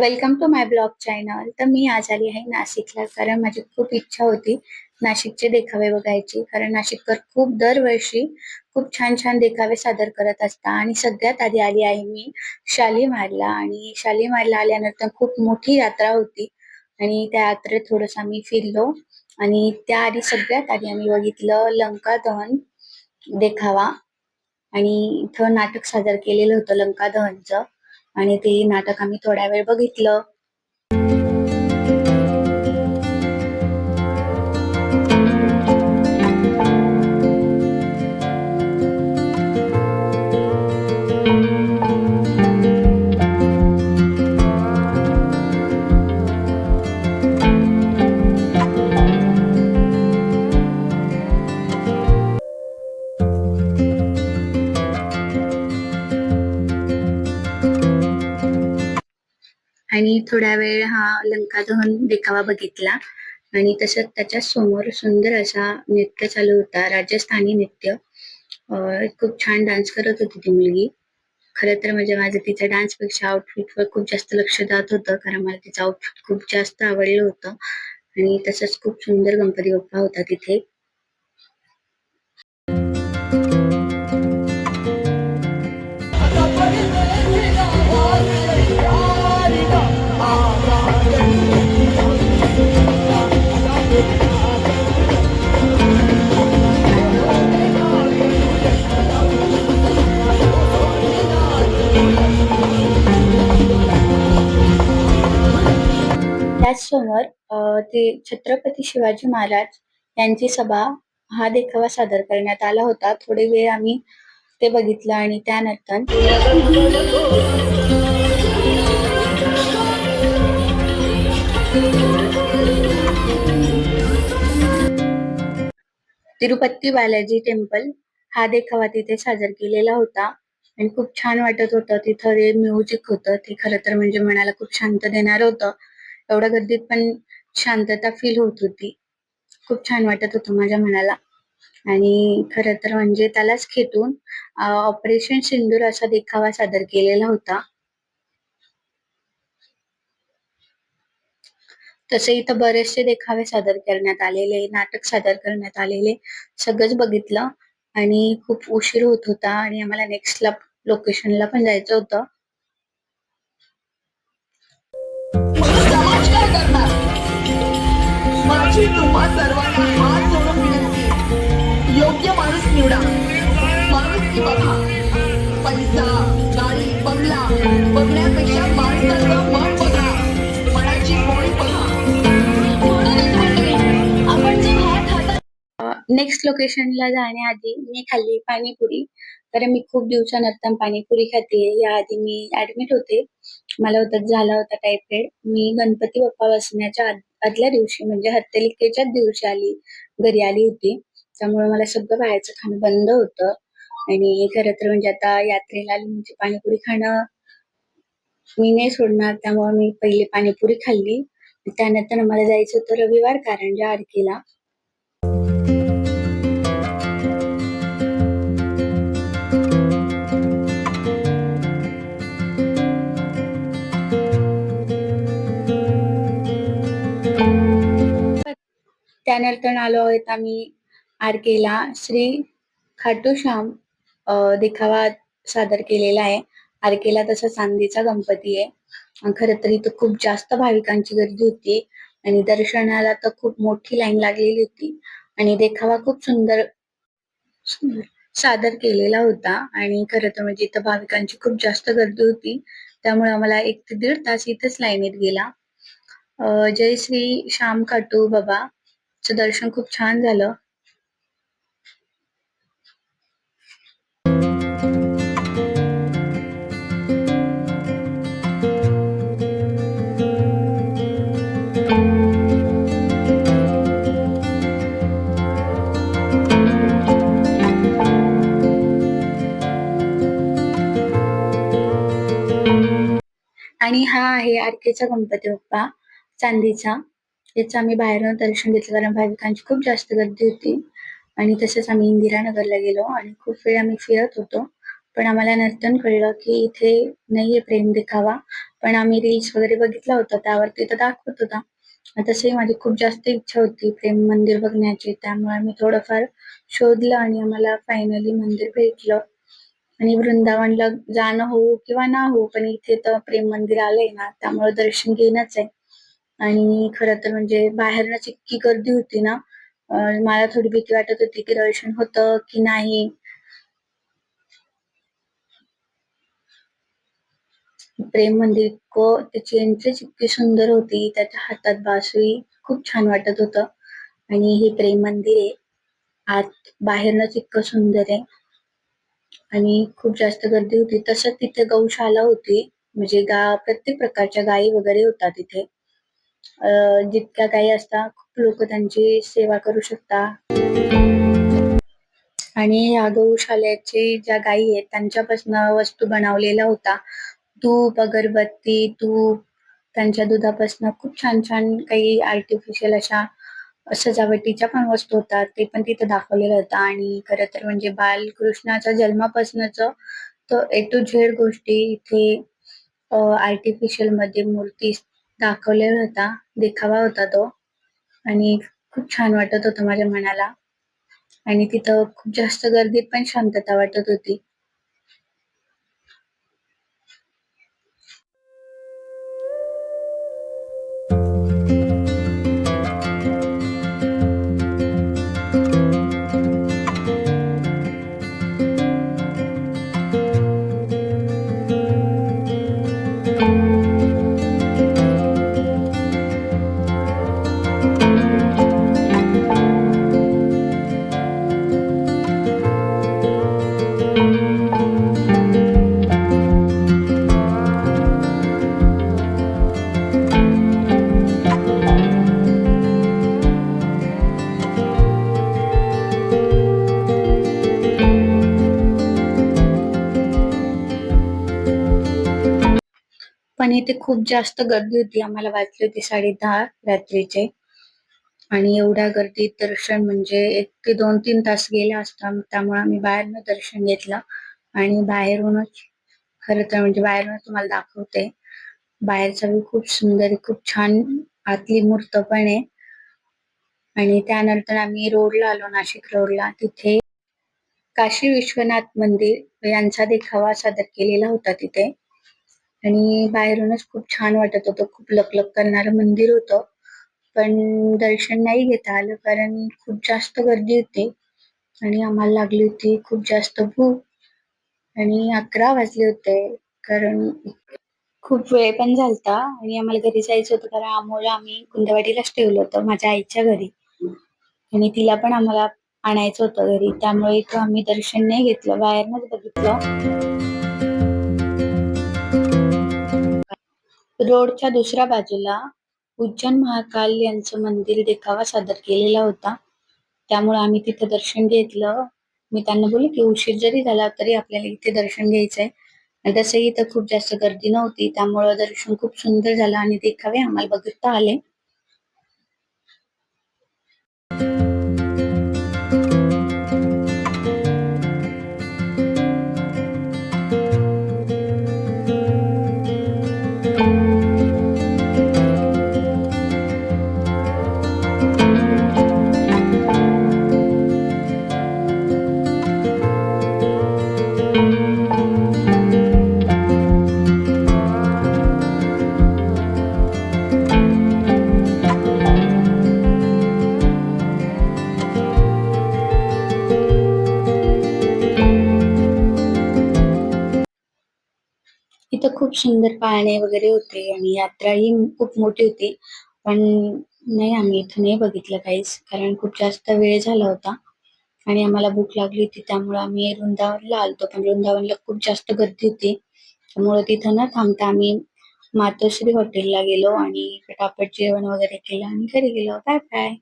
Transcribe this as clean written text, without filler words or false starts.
Welcome to my blog channel. तर मी आज आली आहे नाशिकला, कारण माझी खूप इच्छा होती नाशिकचे देखावे बघायची. कारण नाशिककर खूप दरवर्षी खूप छान छान देखावे सादर करत असतात. आणि सगळ्यात आधी आली आहे मी शालीमारला. आणि शालीमारला आल्यानंतर खूप मोठी यात्रा होती आणि त्या यात्रेत थोडस आम्ही फिरलो. आणि त्याआधी सगळ्यात आधी आम्ही बघितलं लंका दहन देखावा. आणि इथं नाटक सादर केलेलं होतं लंका दहनचं. आणि ते नाटक आम्ही थोड्या वेळ बघितलं. आणि थोड्या वेळ हा लंका दहन देखावा बघितला. आणि तसंच त्याच्या समोर सुंदर असा नृत्य चालू होता, राजस्थानी नृत्य. खूप छान डान्स करत होती ती मुलगी. खरं तर म्हणजे माझं तिच्या डान्स पेक्षा आउटफिटवर खूप जास्त लक्ष जात होतं, कारण मला तिचं आउटफिट खूप जास्त आवडलं होतं. आणि तसंच खूप सुंदर गणपती बाप्पा होता तिथे. त्याचसमोर ते छत्रपती शिवाजी महाराज यांची सभा हा देखावा सादर करण्यात आला होता. थोडे वेळ आम्ही ते बघितलं आणि त्यानंतर तिरुपती बालाजी टेम्पल हा देखावा तिथे सादर केलेला होता. आणि खूप छान वाटत होतं. तिथं ते म्युझिक होतं, ते खरं तर म्हणजे मनाला खूप शांत देणार होतं. एवढ्या गर्दीत पण शांतता फील होत होती. खूप छान वाटत होतं माझ्या मनाला. आणि खरं तर म्हणजे त्यालाच खेटून ऑपरेशन सिंदूर असा देखावा सादर केलेला होता. तसे इथं बरेचसे देखावे सादर करण्यात आलेले, नाटक सादर करण्यात आलेले, सगळंच बघितलं. आणि खूप उशीर होत होता आणि आम्हाला नेक्स्ट लोकेशनला पण जायचं होतं. समाज काय करणार? माझी तुम्हा सर्वांना हात जोडून विनंती, योग्य माणूस निवडा. माणूस की बघा, पैसा, गाडी, बंगला बघण्यापेक्षा माणसाचं मन बघा, मनाची गोडी बघा. म्हणूनच मंडळी, आपण जो हात हातात नेक्स्ट लोकेशनला जाण्याआधी मी खाल्ली पाणीपुरी. कारण मी खूप दिवसानंतर पाणीपुरी खाते. याआधी मी ऍडमिट होते, मला झाला होता टायफॉइड. मी गणपती बाप्पा बसण्याच्या आदल्या दिवशी म्हणजे हरतालिकेच्याच दिवशी घरी आली होती. त्यामुळे मला सगळं बाहेरचं खाणं बंद होतं. आणि खरं तर म्हणजे आता यात्रेला आली म्हणजे पाणीपुरी खाणं मी नाही सोडणार. त्यामुळे मी पहिले पाणीपुरी खाल्ली. त्यानंतर मला जायचं होतं रविवार कारंजा आरतीला. त्यानंतर आलो आहेत आम्ही आरकेला. श्री खाटू श्याम देखावा सादर केलेला आहे आरकेला. तसा चांदीचा गणपती आहे. खरं तर इथं खूप जास्त भाविकांची गर्दी होती आणि दर्शनाला तर खूप मोठी लाईन लागलेली होती. आणि देखावा खूप सुंदर सादर केलेला होता. आणि खरं तर म्हणजे इथं भाविकांची खूप जास्त गर्दी होती, त्यामुळे आम्हाला 1 ते 1.5 तास इथेच लाईनीत गेला. जय श्री श्याम खाटू बाबा चं दर्शन खूप छान झालं. आणि हा आहे आरकेचा गणपती बाप्पा चांदीचा. याचं आम्ही बाहेरून दर्शन घेतलं, कारण भाविकांची खूप जास्त गर्दी होती. आणि तसेच आम्ही इंदिरानगरला गेलो आणि खूप वेळ आम्ही फिरत होतो. पण आम्हाला नंतर कळलं की इथे नाहीये प्रेम देखावा, पण आम्ही रील्स वगैरे बघितला होता त्यावर तिथं दाखवत होता. तसंही माझी खूप जास्त इच्छा होती प्रेम मंदिर बघण्याची, त्यामुळे आम्ही थोडंफार शोधलं आणि आम्हाला फायनली मंदिर भेटलं. आणि वृंदावनला जाणं हो किंवा ना हो, पण इथे तर प्रेम मंदिर आलंय ना, त्यामुळे दर्शन घेणंच आहे. आणि खरं तर म्हणजे बाहेरनच इतकी गर्दी होती ना, मला थोडी भीती वाटत होती की दर्शन होतं की नाही. प्रेम मंदिर इतकं, त्याची एंट्रीच इतकी सुंदर होती, त्याच्या हातात बासुरी, खूप छान वाटत होतं. आणि हे प्रेम मंदिर आहे, आत बाहेरनच इतकं सुंदर आहे आणि खूप जास्त गर्दी होती. तसंच तिथे गौशाला होती, म्हणजे प्रत्येक प्रकारच्या गायी वगैरे होतात तिथे. जितक्या गायी असतात खूप लोक त्यांची सेवा करू शकतात. आणि या गौशालेचे ज्या गायी आहेत त्यांच्यापासून वस्तू बनवलेला होता. तूप, अगरबत्ती, तूप, त्यांच्या दुधापासून खूप छान छान काही आर्टिफिशियल अशा सजावटीच्या पण वस्तू होतात, ते पण तिथे दाखवलेलं होतं. आणि खरं तर म्हणजे बालकृष्णाच्या जन्मापासूनच तो ए टू झेड गोष्टी इथे आर्टिफिशियल मध्ये मूर्ती दाखवलेला होता, देखावा होता तो. आणि खूप छान वाटत होतं माझ्या मनाला. आणि तिथं खूप जास्त गर्दीत पण शांतता वाटत होती. पण इथे खूप जास्त गर्दी होती. आम्हाला वाजले होते 10:30 रात्रीचे. आणि एवढ्या गर्दीत दर्शन म्हणजे 1 ते 2-3 तास गेले असतात. त्यामुळे आम्ही बाहेरनं दर्शन घेतलं. आणि बाहेरूनच, खरं तर म्हणजे बाहेरूनच तुम्हाला दाखवते. बाहेरचा व्ह्यू खूप सुंदर आहे, खूप छान. आतली मूर्त पण आहे. आणि त्यानंतर आम्ही रोडला आलो, नाशिक रोडला. तिथे काशी विश्वनाथ मंदिर यांचा देखावा सादर केलेला होता तिथे. आणि बाहेरूनच खूप छान वाटत होतं. खूप लकलक करणारं मंदिर होतं. पण दर्शन नाही घेता आलं कारण खूप जास्त गर्दी होती आणि आम्हाला लागली होती खूप जास्त भूक. आणि 11 वाजले होते, कारण खूप वेळ पण झालता आणि आम्हाला घरी जायचं होतं, कारण अमोलला आम्ही कुंदवाडीलाच ठेवलं होतं माझ्या आईच्या घरी. आणि तिला पण आम्हाला आणायचं होतं घरी, त्यामुळे इथं आम्ही दर्शन नाही घेतलं, बाहेरनच बघितलं. रोडच्या दुसऱ्या बाजूला उज्जैन महाकाल यांचं मंदिर देखावा सादर केलेला होता, त्यामुळे आम्ही तिथे दर्शन घेतलं. मी त्यांना बोलले की उशीर जरी झाला तरी आपल्याला इथे दर्शन घ्यायचंय. आणि तसंही इथं खूप जास्त गर्दी नव्हती, त्यामुळं दर्शन खूप सुंदर झालं आणि देखावे आम्हाला बघता आले. इथं खूप सुंदर पाळणे वगैरे होते आणि यात्राही खूप मोठी होती. पण नाही, आम्ही इथं नाही बघितलं काहीच, कारण खूप जास्त वेळ झाला होता आणि आम्हाला भूक लागली होती. त्यामुळे आम्ही वृंदावनला आलतो, पण वृंदावनला खूप जास्त गर्दी होती. त्यामुळे तिथं न थांबता आम्ही मातोश्री हॉटेलला गेलो आणि पटापट जेवण वगैरे केलं आणि घरी गेलो. Bye bye.